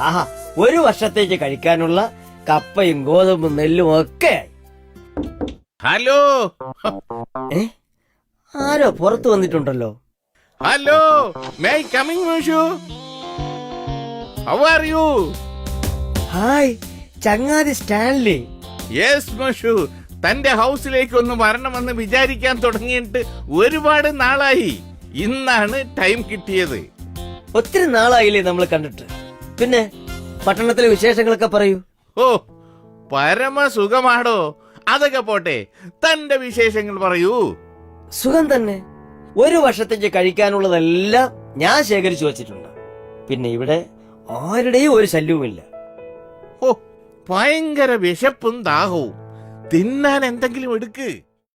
ആഹാ, ഒരു വർഷത്തേക്ക് കഴിക്കാനുള്ള കപ്പയും ഗോതമ്പും നെല്ലും ഒക്കെ ആയി. ഹലോ ആരോ പുറത്തു വന്നിട്ടുണ്ടല്ലോ. Hello, may I come in Moshu? How are you? Hi ചങ്ങാതി സ്റ്റാൻലി. യെസ് മോഷു, തന്റെ ഹൗസിലേക്ക് ഒന്ന് വരണമെന്ന് വിചാരിക്കാൻ തുടങ്ങിയിട്ട് ഒരുപാട് നാളായി. ഇന്നാണ് ടൈം കിട്ടിയത്. ഒത്തിരി നാളായില്ലേ നമ്മൾ കണ്ടിട്ട്. പിന്നെ പട്ടണത്തിലെ വിശേഷങ്ങളൊക്കെ പറയൂ. ഓ, പരമസുഖമാടോ. അതൊക്കെ പോട്ടെ, തന്റെ വിശേഷങ്ങൾ പറയൂ. സുഖം തന്നെ. ഒരു വർഷത്തേക്ക് കഴിക്കാനുള്ളതെല്ലാം ഞാൻ ശേഖരിച്ചു വച്ചിട്ടുണ്ട്. പിന്നെ ഇവിടെ ആരുടെയും ഒരു ശല്യവുമില്ല. ഓ, ഭയങ്കര വിശപ്പും ദാഹവും. തിന്നാൻ എന്തെങ്കിലും എടുക്ക്.